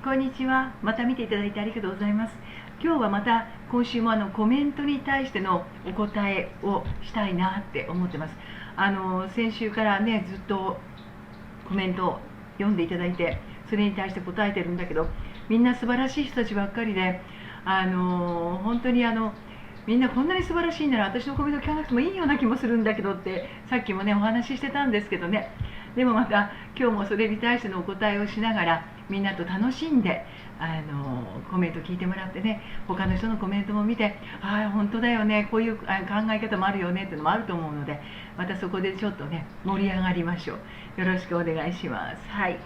こんにちは。また見ていただいてありがとうございます。今日はまた今週もコメントに対してのお答えをしたいなって思ってます。先週からねずっとコメントを読んでいただいて、それに対して答えてるんだけど、みんな素晴らしい人たちばっかりで、本当にみんなこんなに素晴らしいなら私のコメント聞かなくてもいいような気もするんだけどってさっきもねお話ししてたんですけどね。でもまた今日もそれに対してのお答えをしながら、みんなと楽しんでコメント聞いてもらってね、他の人のコメントも見て、ああ本当だよね、こういう考え方もあるよねっていうのもあると思うので、またそこでちょっとね盛り上がりましょう。よろしくお願いします。はい、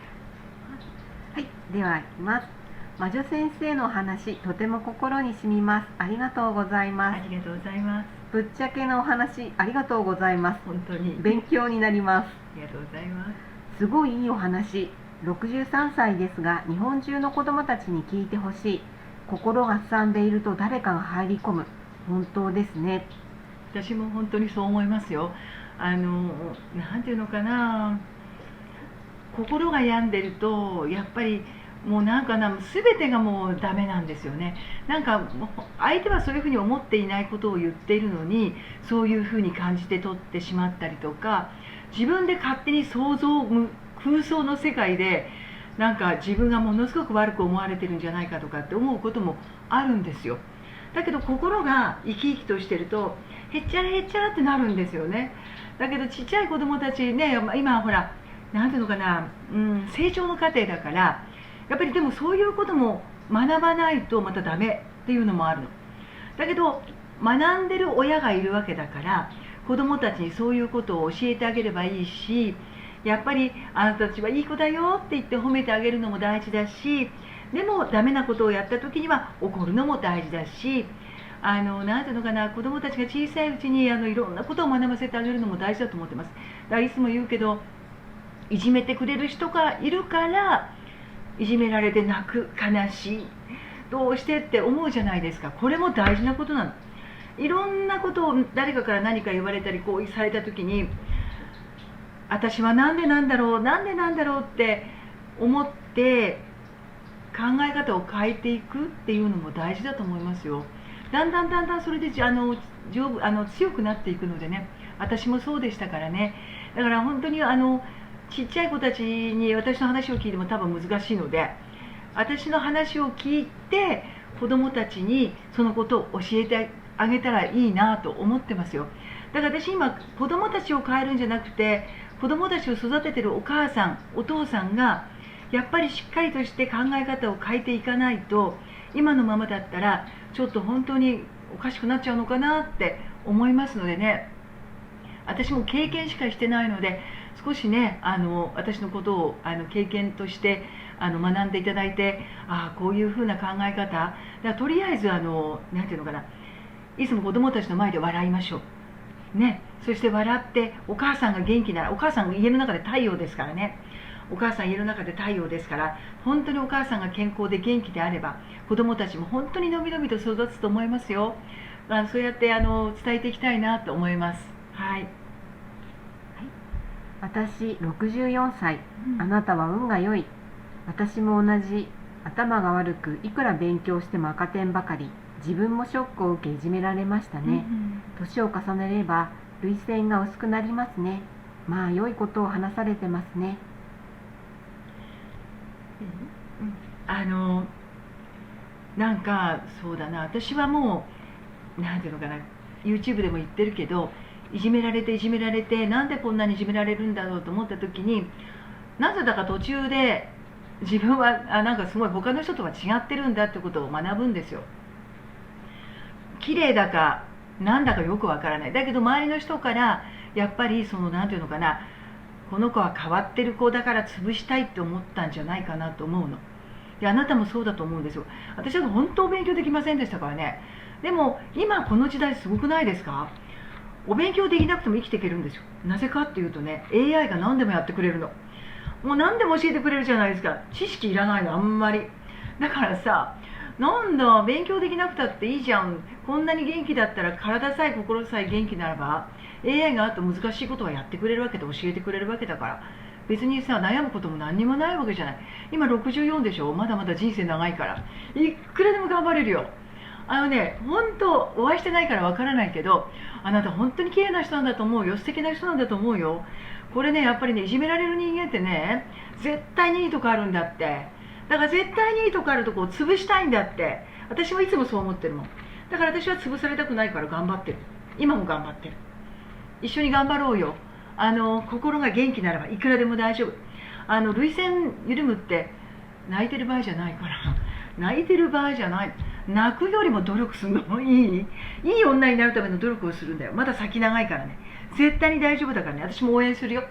はい、ではいきます。魔女先生のお話、とても心に染みます。ありがとうございます。ありがとうございます。ぶっちゃけのお話、ありがとうございます。本当に勉強になります。ありがとうございます。すごいいいお話。63歳ですが、日本中の子供たちに聞いてほしい。心がすさんでいると誰かが入り込む。本当ですね。私も本当にそう思いますよ。なんていうのかな、心が病んでるとやっぱりもうなんかな、全てがもうダメなんですよね。なんか相手はそういうふうに思っていないことを言っているのに、そういうふうに感じて取ってしまったりとか、自分で勝手に空想の世界でなんか自分がものすごく悪く思われてるんじゃないかとかって思うこともあるんですよ。だけど心が生き生きとしてるとへっちゃらへっちゃらってなるんですよね。だけどちっちゃい子供たちね、今ほらなんていうのかな、成長の過程だから、やっぱりでもそういうことも学ばないとまたダメっていうのもあるの。だけど学んでる親がいるわけだから、子供たちにそういうことを教えてあげればいいし、やっぱりあなたたちはいい子だよって言って褒めてあげるのも大事だし、でもダメなことをやった時には怒るのも大事だし、なんていうのかな、子供たちが小さいうちにいろんなことを学ばせてあげるのも大事だと思ってます。だからいつも言うけど、いじめてくれる人がいるからいじめられて泣く、悲しい、どうしてって思うじゃないですか。これも大事なことなの。いろんなことを誰かから何か言われたりこうされた時に、私はなんでなんだろう、なんでなんだろうって思って考え方を変えていくっていうのも大事だと思いますよ。だんだんそれで強くなっていくのでね。私もそうでしたからね。だから本当にちっちゃい子たちに私の話を聞いても多分難しいので、私の話を聞いて子どもたちにそのことを教えてあげたらいいなと思ってますよ。だから私今子どもたちを変えるんじゃなくて、子どもたちを育ててるお母さんお父さんがやっぱりしっかりとして考え方を変えていかないと、今のままだったらちょっと本当におかしくなっちゃうのかなって思いますのでね。私も経験しかしてないので、少しね私のことを経験として学んでいただいて、こういうふうな考え方だから、とりあえずなんていうのかな、いつも子どもたちの前で笑いましょうね。そして笑って、お母さんが元気なら、お母さんが家の中で太陽ですからね。お母さん家の中で太陽ですから、本当にお母さんが健康で元気であれば、子どもたちも本当にのびのびと育つと思いますよ。そうやって伝えていきたいなと思います。はい。私64歳、あなたは運が良い。私も同じ。頭が悪く、いくら勉強しても赤点ばかり。自分もショックを受けいじめられましたね。年を重ねれば涙腺が薄くなりますね。まあ良いことを話されてますね。なんかそうだな、私はもうなんていうのかな、 YouTube でも言ってるけど、いじめられてなんでこんなにいじめられるんだろうと思った時に、なぜだか途中で自分はなんかすごい他の人とは違ってるんだってことを学ぶんですよ。綺麗だかなんだかよくわからない。だけど周りの人からやっぱりなんていうのかな、この子は変わってる子だから潰したいって思ったんじゃないかなと思うの。であなたもそうだと思うんですよ。私は本当勉強できませんでしたからね。でも今この時代すごくないですか？お勉強できなくても生きていけるんですよ。なぜかっていうとね、 AI が何でもやってくれるの。もう何でも教えてくれるじゃないですか。知識いらないの、あんまり。だからさ、なんだ勉強できなくたっていいじゃん、こんなに元気だったら、体さえ心さえ元気ならば AI があと難しいことはやってくれるわけで、教えてくれるわけだから、別にさ悩むことも何にもないわけじゃない。今64でしょ。まだまだ人生長いからいくらでも頑張れるよ。本当お会いしてないからわからないけど、あなた本当に綺麗な人なんだと思うよ。素敵な人なんだと思うよ。これね、やっぱりね、いじめられる人間ってね、絶対にいいとこあるんだって。だから絶対にいいとこあるとこを潰したいんだって。私はいつもそう思ってるもん。だから私は潰されたくないから頑張ってる。今も頑張ってる。一緒に頑張ろうよ。心が元気ならばいくらでも大丈夫。涙腺緩むって泣いてる場合じゃないから。泣いてる場合じゃない。泣くよりも努力するのもいい女になるための努力をするんだよ。まだ先長いからね。絶対に大丈夫だからね。私も応援するよ。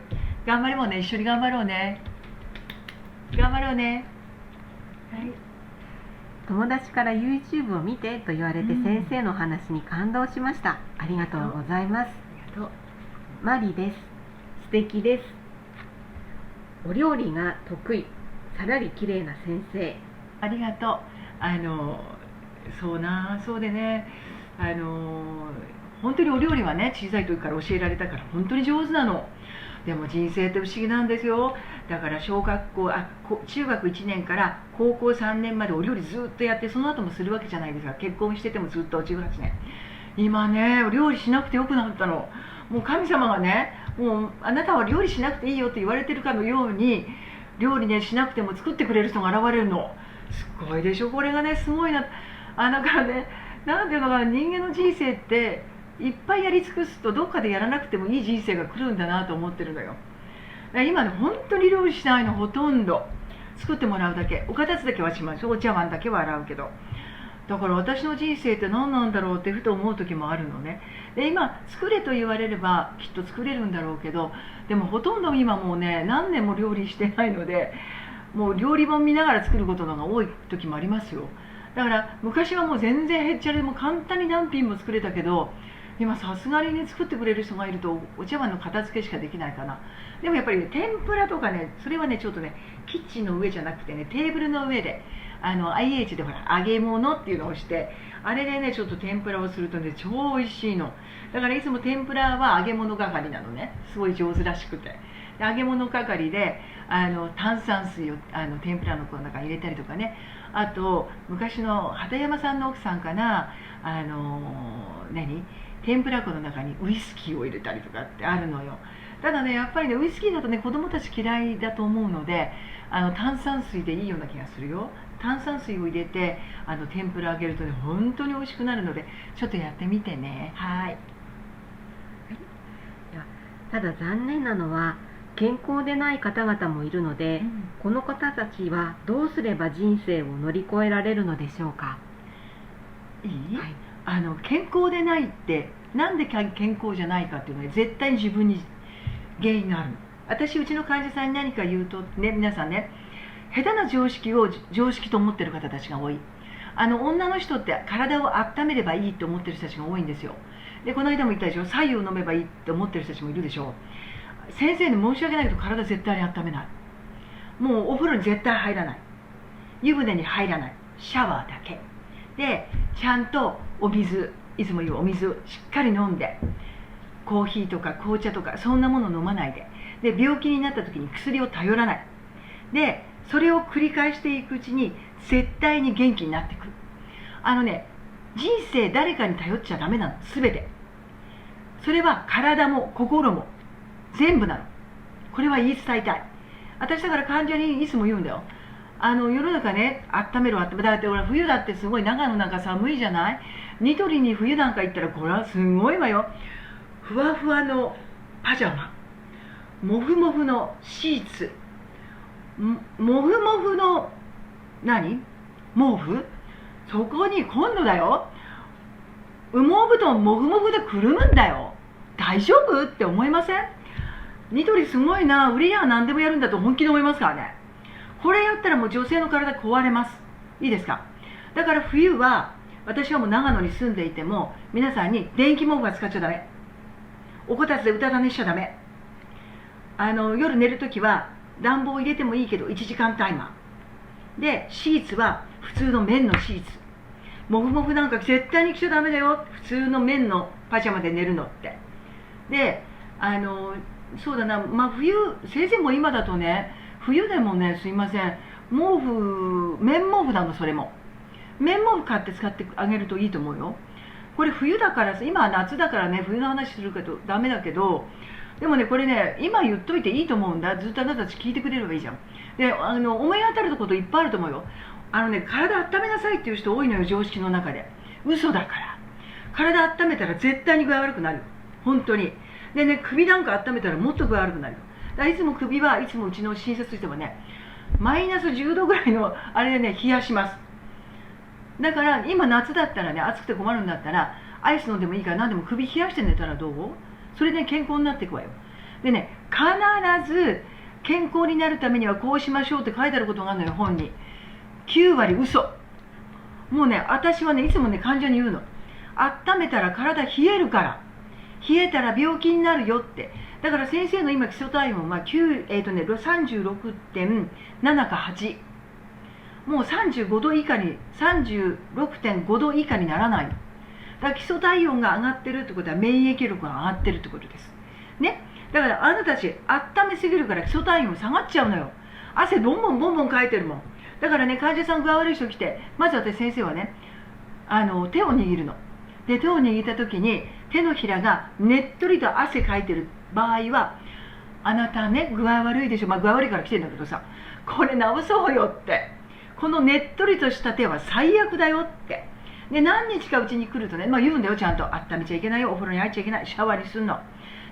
頑張りもね。一緒に頑張ろうね。頑張ろうね。はい。友達から YouTube を見てと言われて先生の話に感動しました。ありがとうございます。ありがとう。マリです。素敵です。お料理が得意、さらり綺麗な先生。ありがとう。そうでね、本当にお料理はね、小さい時から教えられたから本当に上手なの。でも人生って不思議なんですよ。だから中学1年から高校3年までお料理ずっとやって、その後もするわけじゃないですか。結婚しててもずっと18年。今ね、お料理しなくてよくなったの。もう神様がね、もうあなたは料理しなくていいよって言われてるかのように、料理ねしなくても作ってくれる人が現れるの。すごいでしょ。これがね、すごいな。だからね、なんていうのかな、人間の人生っていっぱいやり尽くすとどっかでやらなくてもいい人生が来るんだなと思ってるのよ。だから今ね、本当に料理しないの。ほとんど作ってもらうだけ。お片付けはします。お茶碗だけは洗うけど。だから私の人生って何なんだろうってふと思う時もあるのね。で、今作れと言われればきっと作れるんだろうけど、でもほとんど今もうね、何年も料理してないので、もう料理本見ながら作ることのが多い時もありますよ。だから昔はもう全然へっちゃらでも簡単に何品も作れたけど、今さすがにね、作ってくれる人がいるとお茶碗の片付けしかできないかな。でもやっぱりね、天ぷらとかね、それはねちょっとね、キッチンの上じゃなくてね、テーブルの上でIH でほら揚げ物っていうのをして、あれでねちょっと天ぷらをするとね超美味しいの。だからいつも天ぷらは揚げ物係なのね。すごい上手らしくて、で揚げ物係で炭酸水を天ぷらの中に入れたりとかね。あと昔の畑山さんの奥さんかな、天ぷら粉の中にウイスキーを入れたりとかってあるのよ。ただね、やっぱりね、ウイスキーだとね子供たち嫌いだと思うので、炭酸水でいいような気がするよ。炭酸水を入れて天ぷら揚げるとね本当に美味しくなるので、ちょっとやってみてね。はい。ただ残念なのは健康でない方々もいるので、この方たちはどうすれば人生を乗り越えられるのでしょうか。いい、はい、健康でないってなんで健康じゃないかっていうのは絶対に自分に原因がある。私うちの患者さんに何か言うとね、皆さんね、下手な常識を常識と思ってる方たちが多い。女の人って体を温めればいいと思ってる人たちが多いんですよ。でこの間も言ったでしょ、白湯を飲めばいいって思ってる人たちもいるでしょ。先生に申し訳ないけど体絶対に温めない。もうお風呂に絶対入らない、湯船に入らない、シャワーだけでちゃんとお水、いつも言うお水をしっかり飲んで、コーヒーとか紅茶とかそんなもの飲まないで、病気になった時に薬を頼らないで、それを繰り返していくうちに絶対に元気になっていく。人生誰かに頼っちゃダメなの。全てそれは体も心も全部なの。これは言い伝えたい。私だから患者にいつも言うんだよ。世の中ね、温めるだって俺冬だってすごい、長野なんか寒いじゃない。ニトリに冬なんか行ったらこれはすごいわよ。ふわふわのパジャマ、もふもふのシーツ、もふもふの毛布、そこに今度だよ、羽毛布団もふもふでくるむんだよ。大丈夫って思いません？ニトリすごいな、売りや何でもやるんだと本気で思いますからね。これやったらもう女性の体壊れます。いいですか？だから冬は私はもう長野に住んでいても皆さんに電気毛布は使っちゃダメ、おこたつでうたた寝しちゃダメ、夜寝るときは暖房入れてもいいけど1時間タイマーで、シーツは普通の綿のシーツ、もふもふなんか絶対に着ちゃダメだよ、普通の綿のパジャマで寝るのって。でそうだな、まあ冬、先生も今だとね、冬でもね、すいません、毛布、綿毛布なの、それも。綿毛布買って使ってあげるといいと思うよ。これ冬だからさ、今は夏だからね、冬の話するけどダメだけど、でもね、これね、今言っといていいと思うんだ。ずっとあなたたち聞いてくれればいいじゃん。で、思い当たることいっぱいあると思うよ。体温めなさいっていう人多いのよ、常識の中で。嘘だから。体温めたら絶対に具合悪くなるよ。本当に。でね、首なんか温めたらもっと具合悪くなるよ。だからいつも首はいつもうちの診察してもね、マイナス10度ぐらいのあれでね、冷やします。だから今夏だったらね、暑くて困るんだったら、アイス飲んでもいいから何でも首冷やして寝たらどう？それで健康になっていくわよ。でね、必ず健康になるためにはこうしましょうって書いてあることがあるのよ、本に。9割嘘。もうね、私はね、いつもね、患者に言うの。温めたら体冷えるから。冷えたら病気になるよって。だから先生の今基礎体温は36.7 か8。もう35度以下に、36.5 度以下にならない。だから基礎体温が上がってるってことは免疫力が上がってるってことです。ね。だからあなたたち温めすぎるから基礎体温下がっちゃうのよ。汗ボンボンボンボンかいてるもん。だからね、患者さん具合悪い人来て、まず私先生はね、手を握るの。で、手を握った時に手のひらがねっとりと汗かいてる場合は、あなたね、具合悪いでしょ。まあ具合悪いから来てんだけどさ、これ直そうよって。このねっとりとした手は最悪だよって。で、何日かうちに来るとね、まあ言うんだよ、ちゃんと。温めちゃいけないよ、お風呂に入っちゃいけない、シャワーにすんの。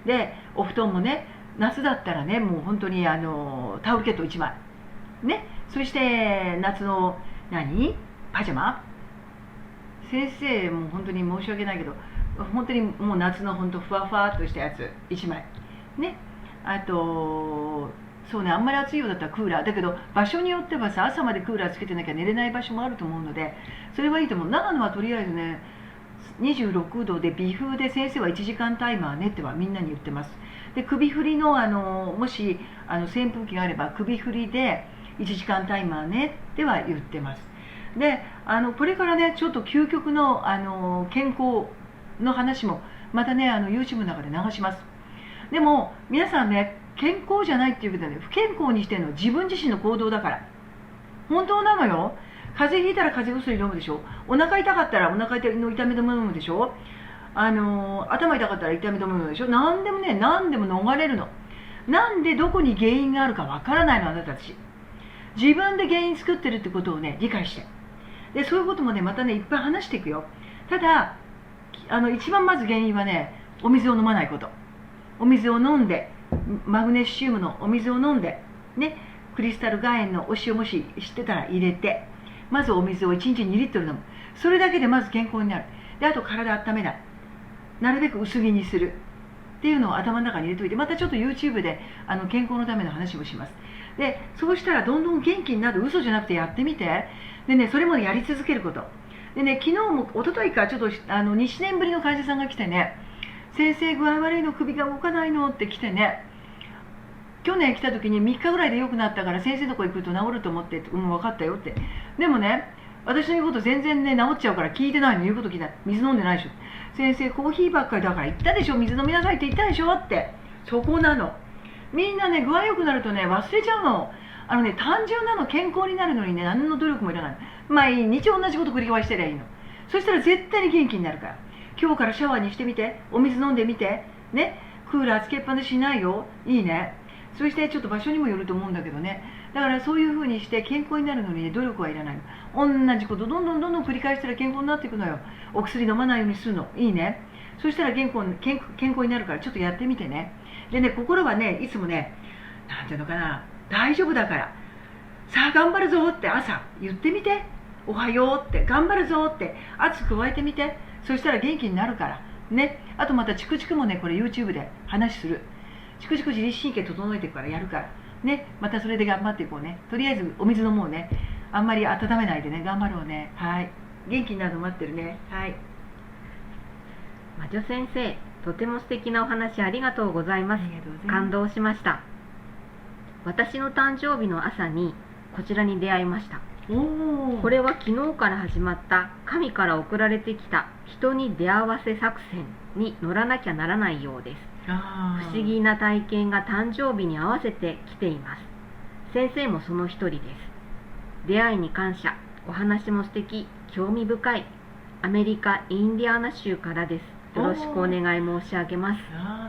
で、お布団もね、夏だったらね、もう本当にタオルケット1枚。ね、そして夏のパジャマ。先生も本当に申し訳ないけど、本当にもう夏の本当ふわふわっとしたやつ1枚。ね、あと、そうね、あんまり暑いようだったらクーラーだけど、場所によってはさ、朝までクーラーつけてなきゃ寝れない場所もあると思うので、それはいいと思う。長野はとりあえずね、26度で微風で、先生は1時間タイマーねってはみんなに言ってます。で、首振りのもし扇風機があれば首振りで1時間タイマーねっては言ってます。で、これからね、ちょっと究極の健康の話もまたね、YouTube の中で流します。でも皆さんね、健康じゃないっていうことで、ね、不健康にしてるのは自分自身の行動だから。本当なのよ。風邪ひいたら風邪薬飲むでしょ。お腹痛かったらお腹の痛み止め飲むでしょ。頭痛かったら痛み止め飲むでしょ。何でもね、何でも逃れるの。なんでどこに原因があるかわからないの、あなたたち。自分で原因作ってるってことをね、理解して。で、そういうこともね、またね、いっぱい話していくよ。ただ、一番まず原因はね、お水を飲まないこと。お水を飲んで、マグネシウムのお水を飲んで、ね、クリスタル岩塩のお塩もし知ってたら入れて、まずお水を1日2リットル飲む。それだけでまず健康になる。で、あと体温めない。なるべく薄着にする。っていうのを頭の中に入れといて、またちょっと YouTube で健康のための話もします。で、そうしたらどんどん元気になる。嘘じゃなくてやってみて。でね、それもやり続けること。でね、昨日も一昨日かちょっと2年ぶりの患者さんが来てね、先生具合悪いの、首が動かないのって来てね、去年来た時に3日ぐらいで良くなったから先生のとこ行くと治ると思って、分かったよって。でもね、私の言うこと全然ね、治っちゃうから聞いてないの。言うこと聞いた。水飲んでないでしょ。先生コーヒーばっかりだから言ったでしょ。水飲みなさいって言ったでしょって。そこなの。みんなね、具合良くなるとね、忘れちゃうの。単純なの。健康になるのにね、何の努力もいらない。毎日同じこと繰り返してりゃいいの。そしたら絶対に元気になるから。今日からシャワーにしてみて。お水飲んでみて。ね。クーラーつけっぱなししないよ。いいね。そしてちょっと場所にもよると思うんだけどね。だからそういう風にして健康になるのに、ね、努力はいらないの。同じことどんどん繰り返したら健康になっていくのよ。お薬飲まないようにするの。いいね。そしたら健康になるからちょっとやってみてね。でね、心はね、いつもね、なんていうのかな、大丈夫だから。さあ頑張るぞって朝言ってみて。おはようって、頑張るぞって圧加えてみて。そしたら元気になるから。ね。あとまたチクチクもね、これ YouTube で話する。チクチク自律神経整えていくからやるから。ね。またそれで頑張っていこうね。とりあえずお水飲もうね。あんまり温めないでね、頑張ろうね。はい。元気になるの待ってるね。はい。魔女先生、とても素敵なお話ありがとうございます。感動しました。私の誕生日の朝にこちらに出会いました。これは昨日から始まった神から送られてきた人に出会わせ作戦に乗らなきゃならないようです。不思議な体験が誕生日に合わせて来ています。先生もその一人です。出会いに感謝。お話も素敵、興味深い。アメリカ・インディアナ州からです。よろしくお願い申し上げます。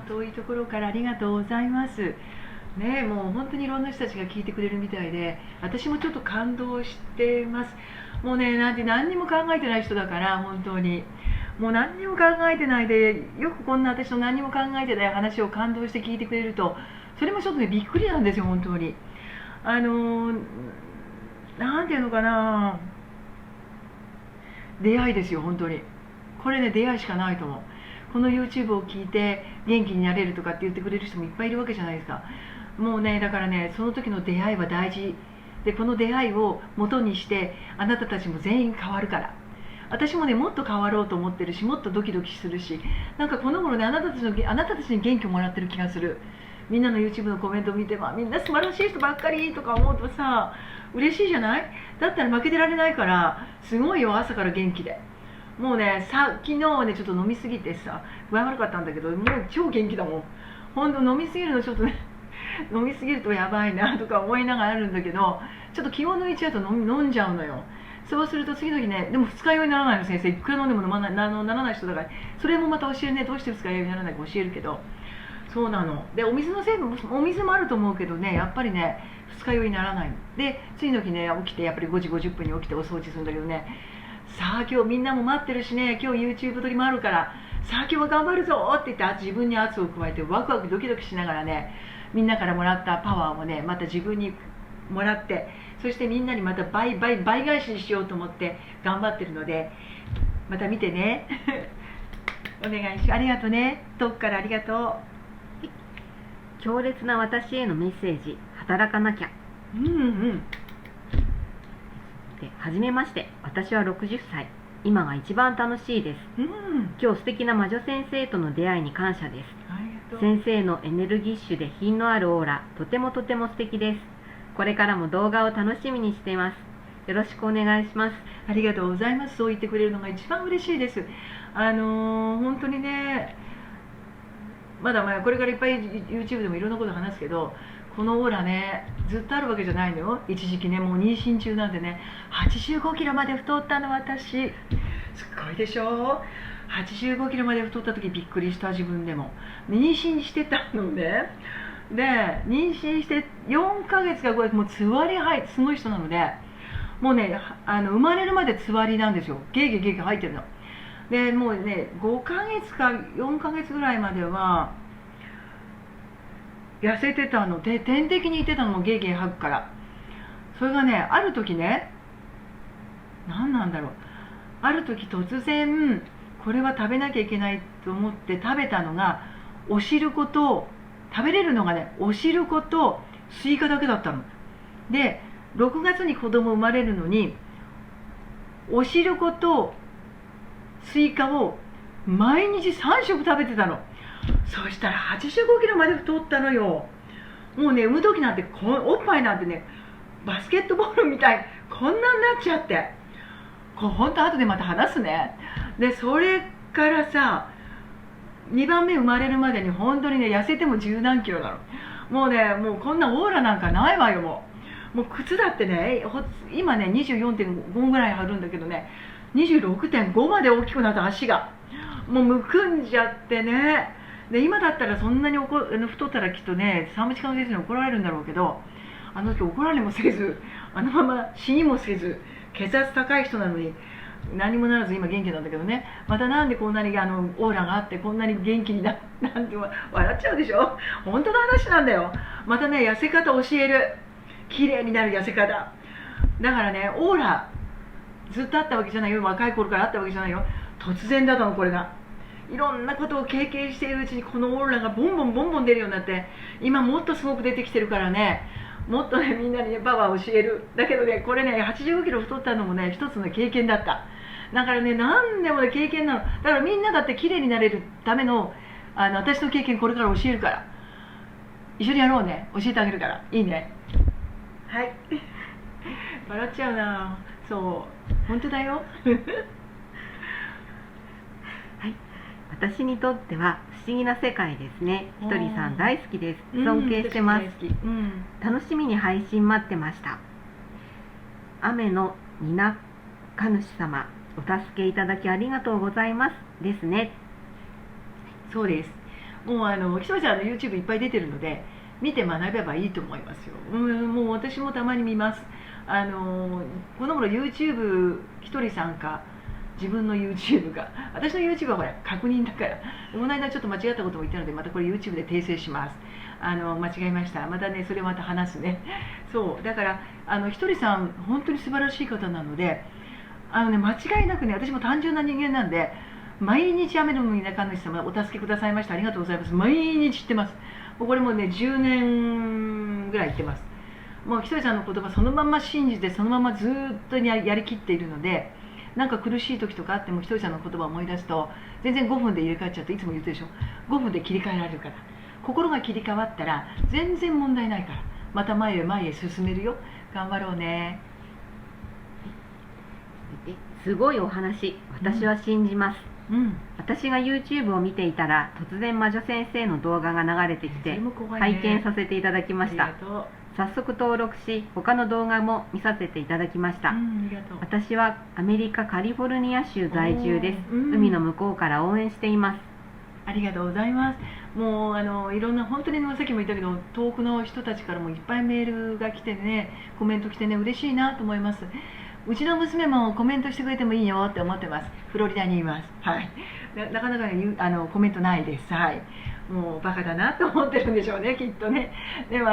遠いところからありがとうございます。ね、もう本当にいろんな人たちが聞いてくれるみたいで、私もちょっと感動してます。もうね、何にも考えてない人だから、本当にもう何にも考えてないで、よくこんな私の何にも考えてない話を感動して聞いてくれると、それもちょっとねびっくりなんですよ、本当に。なんていうのかな、出会いですよ、本当に。これね、出会いしかないと思う。この YouTube を聞いて元気になれるとかって言ってくれる人もいっぱいいるわけじゃないですか。もうね、だからね、その時の出会いは大事で、この出会いを元にしてあなたたちも全員変わるから。私もね、もっと変わろうと思ってるし、もっとドキドキするし、なんかこの頃ね、あなたたちに元気をもらってる気がする。みんなの YouTube のコメントを見て、みんな素晴らしい人ばっかりとか思うとさ、嬉しいじゃない？だったら負けてられないから、すごいよ、朝から元気で。もうね、昨日はね、ちょっと飲みすぎてさ、具合悪かったんだけど、もう超元気だもん。ほんと飲みすぎるのちょっとね、飲みすぎるとやばいなとか思いながらあるんだけど、ちょっと気を抜いちゃうと飲んじゃうのよ。そうすると次の日ね、でも二日酔いにならないの、先生。いくら飲んでもならない人だから、それもまた教えるね、どうして二日酔いにならないか教えるけど、そうなの。で、お水の成分も、お水もあると思うけどね、やっぱりね、二日酔いにならないの。で、次の日ね、起きて、やっぱり5時50分に起きてお掃除するんだけどね、さあ今日みんなも待ってるしね、今日 YouTube 撮りもあるから、さあ今日は頑張るぞって言って自分に圧を加えてワクワクドキドキしながらね、みんなからもらったパワーをね、また自分にもらって、そしてみんなにまた倍返しにしようと思って頑張ってるので、また見てねお願いします。ありがとうね、遠くからありがとう。強烈な私へのメッセージ、働かなきゃ。で、はじめまして、私は60歳。今が一番楽しいです。今日素敵な魔女先生との出会いに感謝です。先生のエネルギッシュで品のあるオーラ、とても素敵です。これからも動画を楽しみにしています。よろしくお願いします。ありがとうございます。そう言ってくれるのが一番嬉しいです。本当にね、まだこれからいっぱい YouTube でもいろんなこと話すけど、このオーラね、ずっとあるわけじゃないのよ。一時期ね、もう妊娠中なんでね、85キロまで太ったの、私。すっごいでしょ。85キロまで太った時びっくりした、自分でも。妊娠してたのね。で、妊娠して4ヶ月か5ヶ月、もうつわりすごい人なので、もうね、生まれるまでつわりなんですよ。ゲーゲー吐いてるの。で、もうね、5ヶ月か4ヶ月ぐらいまでは、痩せてたので、点滴にいてたのもゲーゲー吐くから。それがね、ある時ね、何なんだろう、ある時突然これは食べなきゃいけないと思って食べたのが、お汁粉と、食べれるのがね、お汁粉とスイカだけだったので、6月に子供生まれるのに、お汁粉とスイカを毎日3食食べてたの。そしたら85キロまで太ったのよ。もうね、産む時なんておっぱいなんてね、バスケットボールみたい、こんなになっちゃって、ほんと後でまた話すね。で、それからさ、2番目生まれるまでに本当にね、痩せても10何キロなの。もうね、もうこんなオーラなんかないわよ。もう靴だってね、今ね 24.5 ぐらいあるんだけどね、26.5 まで大きくなった足がもうむくんじゃってね。で、今だったらそんなに太ったらきっとね、産婦人科の先生に怒られるんだろうけど、あの時怒られもせず、あのまま死にもせず、血圧高い人なのに何もならず今元気なんだけどね。またなんでこんなにオーラがあってこんなに元気になんて笑っちゃうでしょ。本当の話なんだよ。またね、痩せ方教える。綺麗になる痩せ方だからね。オーラずっとあったわけじゃないよ。若い頃からあったわけじゃないよ。突然だったの、これが。いろんなことを経験しているうちにこのオーラがボンボン出るようになって、今もっとすごく出てきてるからね、もっとね、みんなにね、パワーを教える。だけどね、これね、85キロ太ったのもね、一つの経験だった。だからね、何でもね、経験なの。だからみんなだって綺麗になれるための、私の経験これから教えるから。一緒にやろうね。教えてあげるから。いいね。はい。笑っちゃうな。そう。本当だよ。はい。私にとっては思議な世界ですね。ひとりさん大好きです。うん尊敬してます。私も大好き。うん。楽しみに配信待ってました。雨のニナカ主様、お助けいただきありがとうございますですね。そうです。もうひとりさんの YouTube いっぱい出てるので見て学べばいいと思いますよ。もう私もたまに見ます。この頃 YouTube ひとりさんか自分の YouTube が、私の YouTube はほら確認だから、この間ちょっと間違ったことも言ったのでまたこれ YouTube で訂正します。間違えました。またねそれまた話すね。そうだからひとりさん本当に素晴らしい方なので、間違いなくね、私も単純な人間なんで毎日雨の皆神主様お助けくださいました、ありがとうございます、毎日言ってます。もうこれもね10年ぐらい言ってます。もうひとりさんの言葉そのまま信じてそのままずっとやりきっているので、なんか苦しい時とかあってもひとりさんの言葉を思い出すと全然5分で入れ替わっちゃって、いつも言ってるでしょ、5分で切り替えられるから、心が切り替わったら全然問題ないから、また前へ前へ進めるよ。頑張ろうね。すごいお話、私は信じます。私が YouTube を見ていたら突然魔女先生の動画が流れてきて、拝見させていただきました。早速登録し他の動画も見させていただきました。私はアメリカカリフォルニア州在住です。海の向こうから応援しています。ありがとうございます。もういろんな本当にさっきも言ったけど遠くの人たちからもいっぱいメールが来てね、コメント来てね、嬉しいなと思います。うちの娘もコメントしてくれてもいいよって思ってます。フロリダにいます。はい。なかなかねコメントないです。はい。もうバカだなと思ってるんでしょうね、きっとね。でも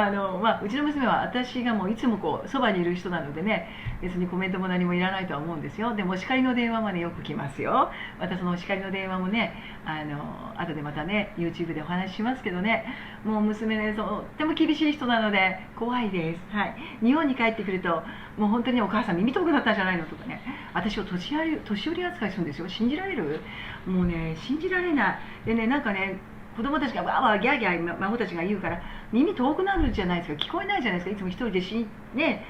うちの娘は私がもういつもこうそばにいる人なのでね、別にコメントも何もいらないとは思うんですよ。でもお叱りの電話までよく来ますよ。またそのお叱りの電話もね、後でまたね YouTube でお話ししますけどね、もう娘ねとっても厳しい人なので怖いです。はい。日本に帰ってくるともう本当にお母さん耳遠くなったんじゃないのとかね、私を年寄り扱いするんですよ。信じられる？もうね信じられない。でね、なんかね子供たちがわーわーギャーギャー孫たちが言うから耳遠くなるじゃないですか、聞こえないじゃないですか。いつも一人でね、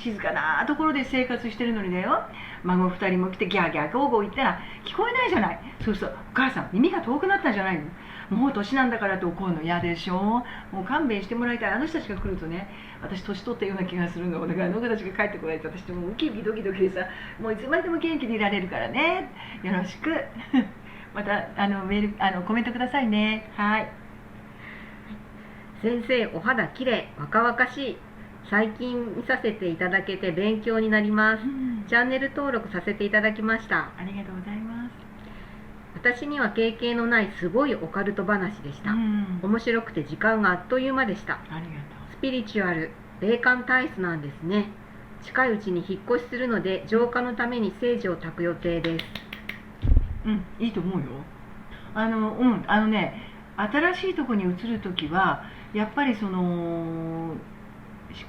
静かなところで生活してるのにだよ、孫2人も来てギャーギャーゴーゴー言ったら聞こえないじゃない。そうするとお母さん耳が遠くなったんじゃないの、もう年なんだからって怒るの嫌でしょ。もう勘弁してもらいたい。あの人たちが来るとね、私年取ったような気がするの。だからあの子たちが帰ってこないと私ってもうウキウキドキドキでさ、もういつまでも元気でいられるからね、よろしくまたメールコメントくださいね。はい。先生、お肌きれい、若々しい。最近見させていただけて勉強になります。チャンネル登録させていただきました。ありがとうございます。私には経験のないすごいオカルト話でした。面白くて時間があっという間でした。ありがとう。スピリチュアル、霊感体質なんですね。近いうちに引っ越しするので浄化のために聖女を焚く予定です。いいと思うよ。新しいところに移るときはやっぱりしっ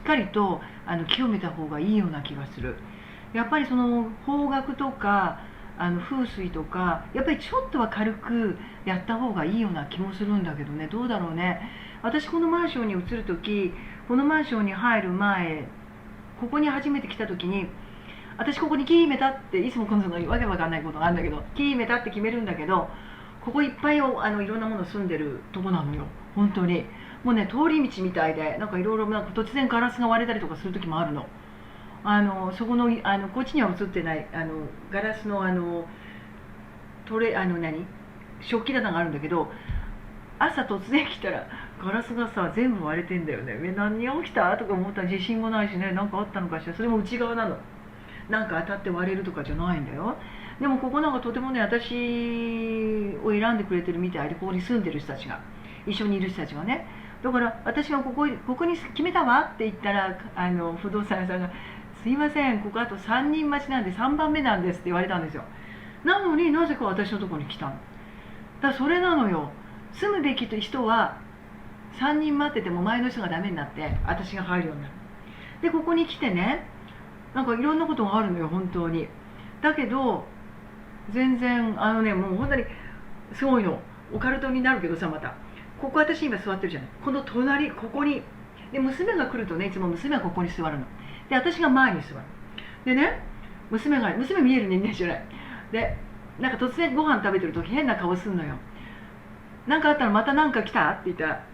かりと清めた方がいいような気がする。やっぱり方角とか風水とかやっぱりちょっとは軽くやった方がいいような気もするんだけどね、どうだろうね。私このマンションに移るとき、このマンションに入る前、ここに初めて来たときに、私ここに決めたって、いつもこのわけわかんないことがあるんだけど、決めたって決めるんだけど、ここいっぱいいろんなもの住んでるとこなのよ、本当に。もうね、通り道みたいで、なんかいろいろ突然ガラスが割れたりとかする時もあるの。そこのこっちには映ってないガラスの食器棚があるんだけど、朝突然来たらガラスがさ全部割れてんだよね。何が起きたとか思ったら自信もないしね、何かあったのかしら。それも内側なの。なんか当たって割れるとかじゃないんだよ。でもここなんかとてもね、私を選んでくれてるみたいで、ここに住んでる人たちが、一緒にいる人たちがね。だから私がここに決めたわって言ったら不動産屋さんが「すいません、ここあと3人待ちなんで3番目なんです」って言われたんですよ。なのになぜか私のところに来たの。だからそれなのよ。住むべき人は3人待ってても前の人がダメになって私が入るようになる。でここに来てね、なんかいろんなことがあるのよ本当に。だけど全然もう本当にすごいの。オカルトになるけどさ、またここ私今座ってるじゃない、この隣ここにで娘が来るとね、いつも娘はここに座るので、私が前に座るでね、娘見える人間じゃないで、なんか突然ご飯食べてる時変な顔すんのよ。何かあったの？また何か来たって言ったら、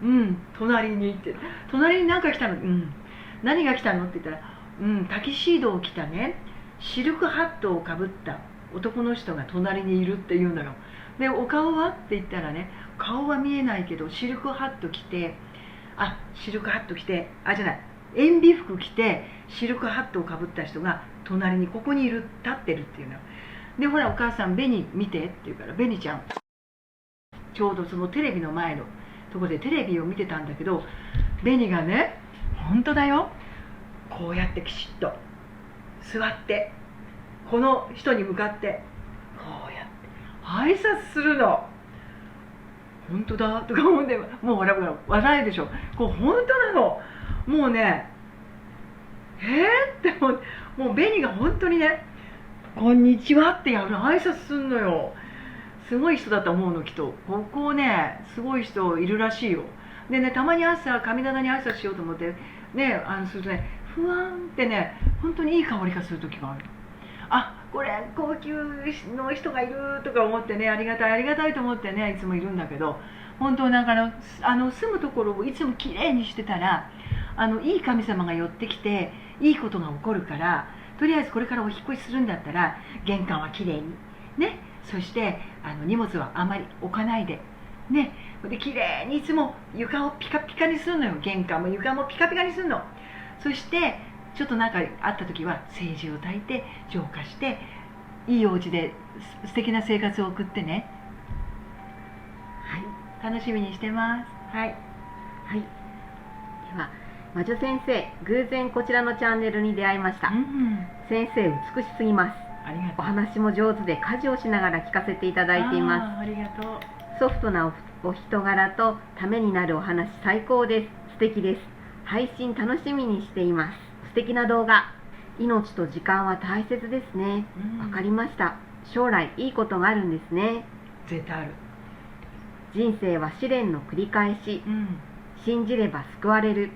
隣に行って、隣に何か来たの？何が来たのって言ったら、タキシードを着たね、シルクハットをかぶった男の人が隣にいるって言うのよ。で、お顔はって言ったらね、顔は見えないけどシルクハット着て、じゃない、塩ビ服着てシルクハットをかぶった人が隣にここにいる、立ってるっていうのよ。で、ほらお母さん紅見てって言うから、紅ちゃんちょうどそのテレビの前のとこでテレビを見てたんだけど、紅がね、本当だよ、こうやってきちっと座ってこの人に向かってこうやって挨拶するの。本当だとか思って、もう笑いでしょ。こう本当なの。もうね、ってもう紅が本当にね、こんにちはってやる挨拶すんのよ。すごい人だと思うの、きっと。ここね、すごい人いるらしいよ。でね、たまに朝神棚に挨拶しようと思ってね、するとね、ふわんってね、本当にいい香りがする時がある。これ高級の人がいるとか思ってね、ありがたいと思ってね、いつもいるんだけど、本当なんか住むところをいつもきれいにしてたら、いい神様が寄ってきていいことが起こるから、とりあえずこれからお引っ越しするんだったら玄関はきれいにね、そして荷物はあまり置かないでね、できれいにいつも床をピカピカにするのよ。玄関も床もピカピカにするの。そしてちょっとなんかあった時は聖事を焚いて浄化して、いいお家で素敵な生活を送ってね。はい、楽しみにしてます。はい、はい、では魔女先生、偶然こちらのチャンネルに出会いました。先生美しすぎます。ありがとう。お話も上手で家事をしながら聞かせていただいています。ありがとう。ソフトなお人柄とためになるお話最高です。素敵です。配信楽しみにしています。素敵な動画。命と時間は大切ですね。わかりました。将来いいことがあるんですね。絶対ある。人生は試練の繰り返し。信じれば救われる。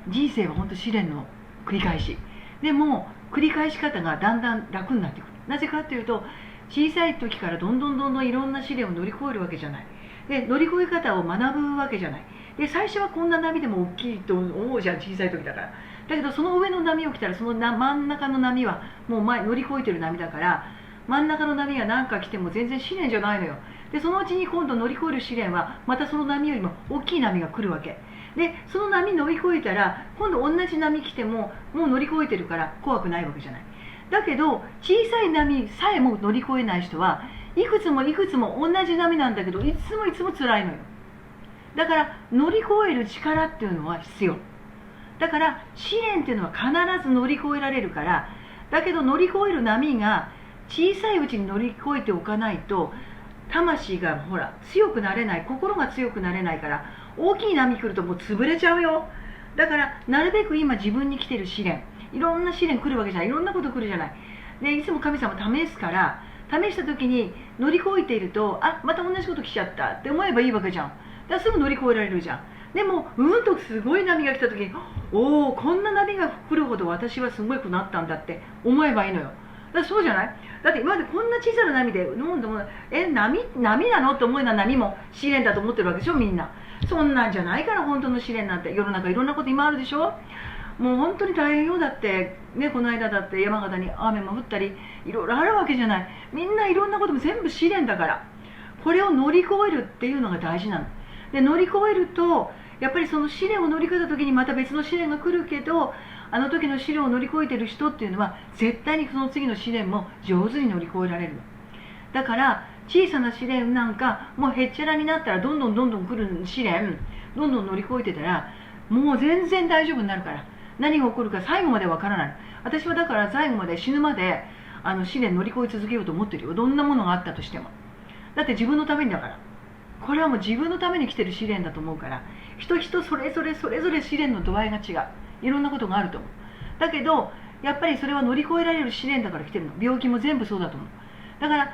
人生は本当試練の繰り返し。でも繰り返し方がだんだん楽になってくる。なぜかというと、小さい時からどんどんいろんな試練を乗り越えるわけじゃない。で、乗り越え方を学ぶわけじゃない。で、最初はこんな波でも大きいと思うじゃん、小さい時だから。だけどその上の波を来たら、その真ん中の波はもう乗り越えてる波だから、真ん中の波が何か来ても全然試練じゃないのよ。で、そのうちに今度乗り越える試練はまたその波よりも大きい波が来るわけで、その波乗り越えたら今度同じ波来てももう乗り越えてるから怖くないわけじゃない。だけど小さい波さえも乗り越えない人はいくつも同じ波なんだけど、いつも辛いのよ。だから乗り越える力っていうのは必要だから、試練っていうのは必ず乗り越えられるから。だけど乗り越える波が小さいうちに乗り越えておかないと、魂が強くなれない、心が強くなれないから、大きい波来るともう潰れちゃうよ。だからなるべく今自分に来てる試練、いろんな試練来るわけじゃない、いろんなこと来るじゃない。で、いつも神様試すから、試した時に乗り越えていると、また同じこと来ちゃったって思えばいいわけじゃん。だからすぐ乗り越えられるじゃん。でもとすごい波が来た時に、こんな波が来るほど私はすごくなったんだって思えばいいのよ。だそうじゃない？だって今までこんな小さな波で波なのって思うような波も試練だと思ってるわけでしょ、みんな。そんなんじゃないから、本当の試練なんて。世の中いろんなこと今あるでしょ。もう本当に大変よ。だってね、この間だって山形に雨も降ったりいろいろあるわけじゃない。みんないろんなことも全部試練だから、これを乗り越えるっていうのが大事なので、乗り越えるとやっぱりその試練を乗り越えた時にまた別の試練が来るけど、あの時の試練を乗り越えてる人っていうのは絶対にその次の試練も上手に乗り越えられるの。だから小さな試練なんかもうへっちゃらになったら、どんどん来る試練どんどん乗り越えてたら、もう全然大丈夫になるから。何が起こるか最後までわからない。私はだから最後まで、死ぬまで試練乗り越え続けようと思ってるよ。どんなものがあったとしても。だって自分のためにだから。これはもう自分のために来てる試練だと思うから、人それぞれ試練の度合いが違う。いろんなことがあると思う。だけどやっぱりそれは乗り越えられる試練だから来てるの。病気も全部そうだと思う。だから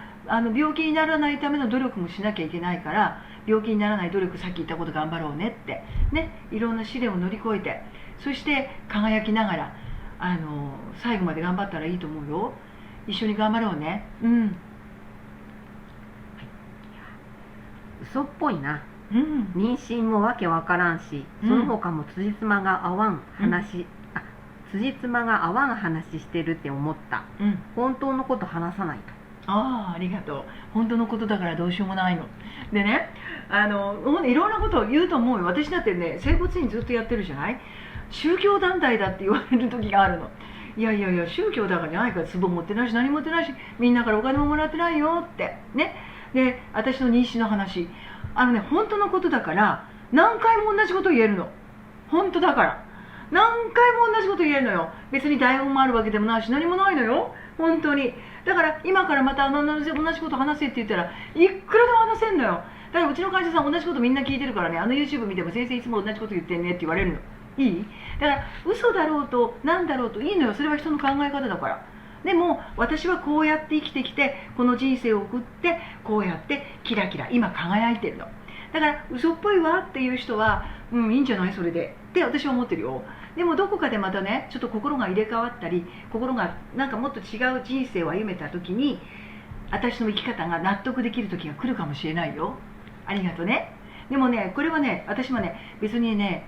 病気にならないための努力もしなきゃいけないから、病気にならない努力、さっき言ったこと頑張ろうねってね、いろんな試練を乗り越えて、そして輝きながら最後まで頑張ったらいいと思うよ。一緒に頑張ろうね。嘘っぽいな。うん妊娠もわけわからんし、その他も辻褄が合わん話、辻褄が合わん話してるって思った。うん本当のこと話さないと。ありがとう。本当のことだからどうしようもないの。でね、いろんなことを言うと思うよ。私だってね、整骨院ずっとやってるじゃない。宗教団体だって言われる時があるの。いやいやいや、宗教だからじゃないから、壺持ってないし何持ってないし、みんなからお金ももらってないよってね。で、私の妊娠の話、本当のことだから何回も同じこと言えるの。本当だから何回も同じこと言えるのよ。別に台本もあるわけでもないし何もないのよ、本当に。だから今からまた同じこと話せって言ったらいくらでも話せんのよ。だからうちの会社さん同じことみんな聞いてるからね、YouTube 見ても先生いつも同じこと言ってんねって言われるの。いい？だから嘘だろうと何だろうといいのよ。それは人の考え方だから。でも私はこうやって生きてきて、この人生を送ってこうやってキラキラ今輝いてるの。だから嘘っぽいわっていう人は、いいんじゃないそれでって私は思ってるよ。でもどこかでまたね、ちょっと心が入れ替わったり、心がなんかもっと違う人生を歩めた時に、私の生き方が納得できる時が来るかもしれないよ。ありがとうね。でもね、これはね、私はね、別にね、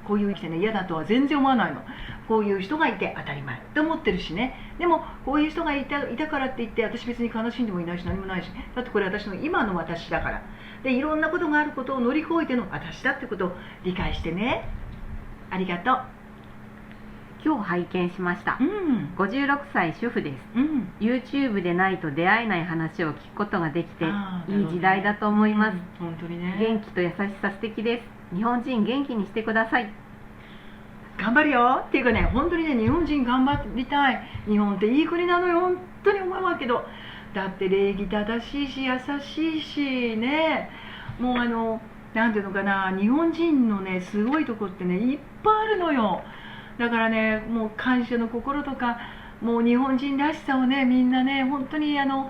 こういう生きてね、嫌だとは全然思わないの。こういう人がいて当たり前って思ってるしね。でも、こういう人がいたからって言って、私別に悲しんでもいないし、何もないし、だってこれ私の今の私だから。で、いろんなことがあることを乗り越えての私だってことを理解してね。ありがとう。今日拝見しました。56歳主婦です。YouTube でないと出会えない話を聞くことができて、いい時代だと思います。本当にね。元気と優しさ素敵です。日本人元気にしてください。頑張るよっていうかね、本当にね、日本人頑張りたい。日本っていい国なのよ、本当に思うけど。だって礼儀正しいし優しいしね、もうなんていうのかな、日本人のねすごいとこってねいっぱいあるのよ。だからね、もう感謝の心とか、もう日本人らしさをね、みんなね、本当にも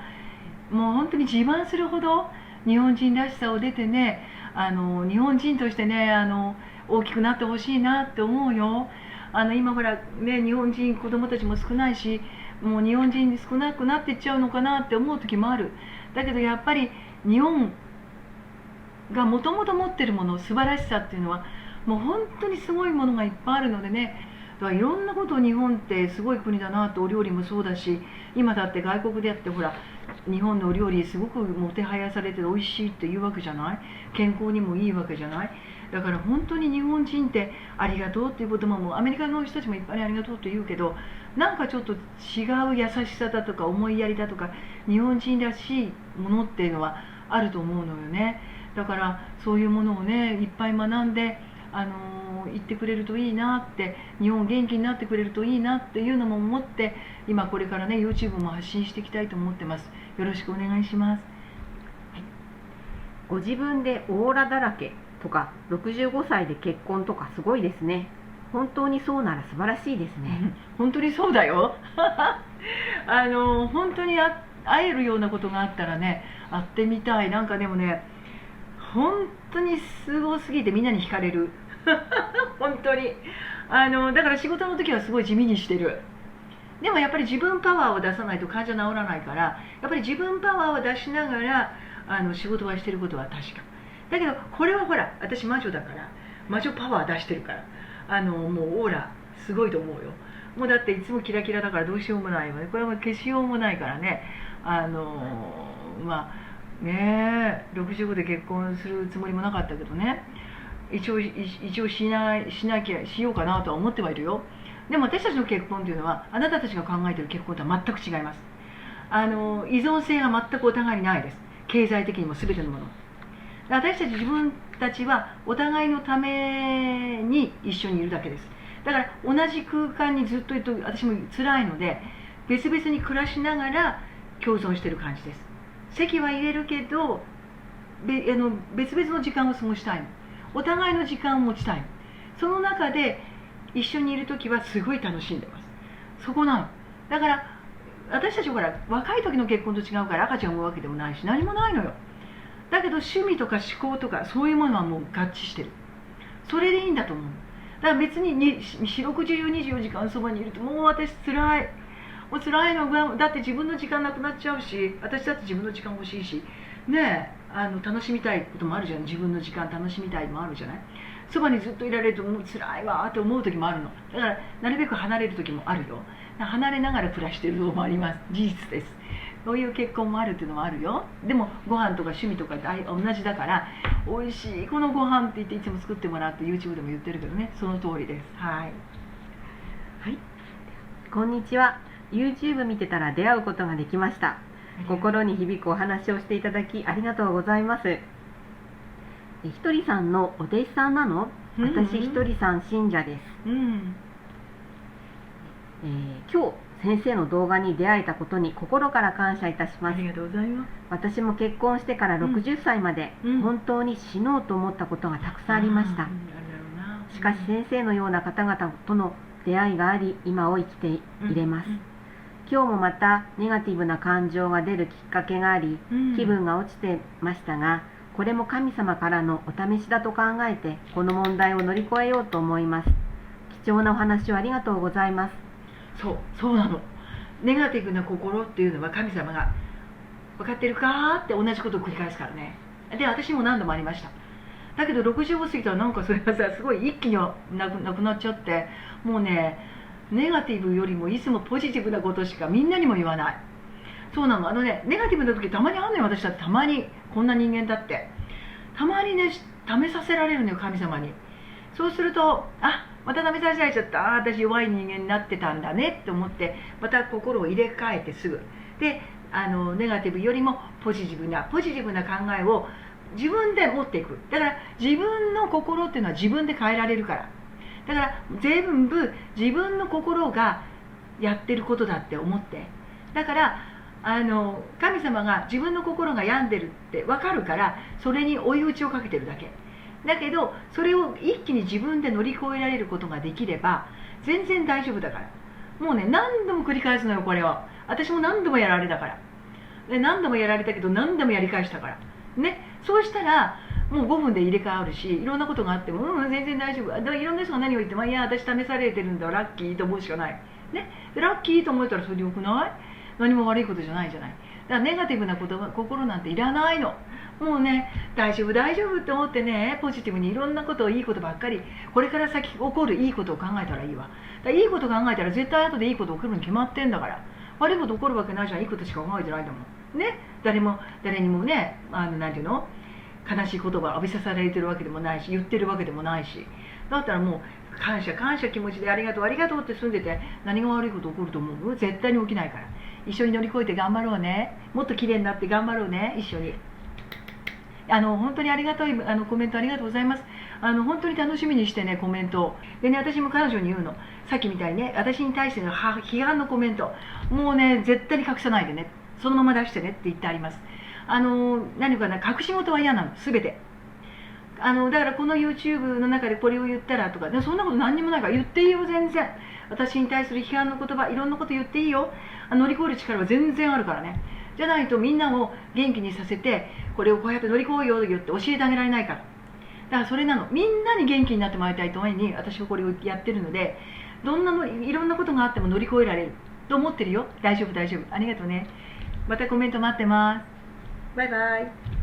う本当に自慢するほど日本人らしさを出てね、日本人としてね、大きくなってほしいなって思うよ。今ほらね、日本人子供たちも少ないし、もう日本人少なくなっていっちゃうのかなって思う時もある。だけどやっぱり日本がもともと持ってるもの、素晴らしさっていうのはもう本当にすごいものがいっぱいあるのでね。だからいろんなことを、日本ってすごい国だなと。お料理もそうだし、今だって外国でやってほら日本のお料理すごくもてはやされて美味しいっていうわけじゃない。健康にもいいわけじゃない。だから本当に日本人ってありがとうっていう言葉も、アメリカの人たちもいっぱいありがとうって言うけど、なんかちょっと違う優しさだとか思いやりだとか、日本人らしいものっていうのはあると思うのよね。だからそういうものをねいっぱい学んで言ってくれるといいなって、日本元気になってくれるといいなっていうのも思って、今これからね YouTube も発信していきたいと思ってます。よろしくお願いします。はい、ご自分でオーラだらけとか65歳で結婚とかすごいですね。本当にそうなら素晴らしいですね。本当にそうだよ。本当に会えるようなことがあったらね、会ってみたい。なんかでもね、本当にすごすぎてみんなに惹かれる。本当にだから仕事の時はすごい地味にしてる。でもやっぱり自分パワーを出さないと患者治らないから、やっぱり自分パワーを出しながら仕事はしてることは確かだけど、これはほら私魔女だから、魔女パワー出してるから、もうオーラすごいと思うよ。もうだっていつもキラキラだからどうしようもないわね。これは消しようもないからね。まあねえ、65で結婚するつもりもなかったけどね、一応しようかなとは思ってはいるよ。でも私たちの結婚というのは、あなたたちが考えている結婚とは全く違います。依存性が全くお互いにないです。経済的にも全てのもの。私たち自分たちはお互いのために一緒にいるだけです。だから同じ空間にずっといると私も辛いので、別々に暮らしながら共存している感じです。席は入れるけど別々の時間を過ごしたいの。お互いの時間を持ちたいの。その中で一緒にいる時はすごい楽しんでます。そこなの。だから私たちほら若い時の結婚と違うから赤ちゃんを産むわけでもないし何もないのよ。だけど趣味とか思考とかそういうものはもう合致してる。それでいいんだと思う。だから別に四六時中24時間そばにいるともう私辛い。もう辛いのが、だって自分の時間なくなっちゃうし、私だって自分の時間欲しいし、ね楽しみたいこともあるじゃん。自分の時間楽しみたいもあるじゃない。そばにずっといられるともう辛いわって思う時もあるの。だからなるべく離れる時もあるよ。離れながら暮らしてるのもあります。事実です。そういう結婚もあるっていうのもあるよ。でもご飯とか趣味とか同じだから、美味しいこのご飯って言っていつも作ってもらって YouTube でも言ってるけどね、その通りです。はい、はい、こんにちは。 YouTube 見てたら出会うことができました。心に響くお話をしていただきありがとうございます。ひとりさんのお弟子さんなの？私ひとりさん信者です。今日先生の動画に出会えたことに心から感謝いたします。ありがとうございます。私も結婚してから60歳まで本当に死のうと思ったことがたくさんありました。しかし先生のような方々との出会いがあり、今を生きていれます。今日もまたネガティブな感情が出るきっかけがあり、気分が落ちてましたが、これも神様からのお試しだと考えてこの問題を乗り越えようと思います。貴重なお話をありがとうございます。そうなの。ネガティブな心っていうのは神様が分かってるかって同じことを繰り返すからね。で、私も何度もありました。だけど60を過ぎたらなんかそれがさ、すごい一気になくなっちゃって、もうね、ネガティブよりもいつもポジティブなことしかみんなにも言わない。そうなの。ネガティブな時たまにあるのよ。私だってたまに、こんな人間だってたまにね、試させられるのよ、神様に。そうすると、また試させられちゃった、私弱い人間になってたんだねって思って、また心を入れ替えてすぐで、ネガティブよりもポジティブな考えを自分で持っていく。だから自分の心っていうのは自分で変えられるから。だから全部自分の心がやってることだって思って。だから神様が自分の心が病んでるって分かるから、それに追い打ちをかけてるだけだけど、それを一気に自分で乗り越えられることができれば全然大丈夫だから。もうね、何度も繰り返すのよ、これを。私も何度もやられたから。で、何度もやられたけど何度もやり返したからね。そうしたらもう5分で入れ替わるし、いろんなことがあっても、全然大丈夫。いろんな人が何を言っても、いや私試されてるんだ、ラッキーと思うしかないね。ラッキーと思えたらそれでよくない？何も悪いことじゃないじゃない。だからネガティブな心なんていらないの。もうね、大丈夫って思ってね、ポジティブにいろんなことを、いいことばっかり、これから先起こるいいことを考えたらいいわ。だからいいこと考えたら絶対後でいいこと起こるに決まってんだから。悪いこと起こるわけないじゃん。いいことしか考えてないんだもんね。誰にもね、なんていうの、悲しい言葉を浴びさせられてるわけでもないし、言ってるわけでもないし。だったらもう感謝気持ちでありがとうって住んでて、何が悪いこと起こると思う？絶対に起きないから。一緒に乗り越えて頑張ろうね。もっと綺麗になって頑張ろうね、一緒に。本当にありがたいコメントありがとうございます。本当に楽しみにしてね、コメントを。でね、私も彼女に言うの。さっきみたいにね、私に対しての批判のコメント、もうね、絶対に隠さないでね。そのまま出してねって言ってあります。何かな、隠し事は嫌なの、すべて。だからこの YouTube の中でこれを言ったらとか、でもそんなこと何にもないから言っていいよ、全然。私に対する批判の言葉、いろんなこと言っていいよ。乗り越える力は全然あるからね。じゃないとみんなを元気にさせて、これをこうやって乗り越えようよって教えてあげられないから。だからそれなの。みんなに元気になってもらいたいために私はこれをやってるので、いろんなことがあっても乗り越えられると思ってるよ。大丈夫。ありがとうね。またコメント待ってます。バイバイ。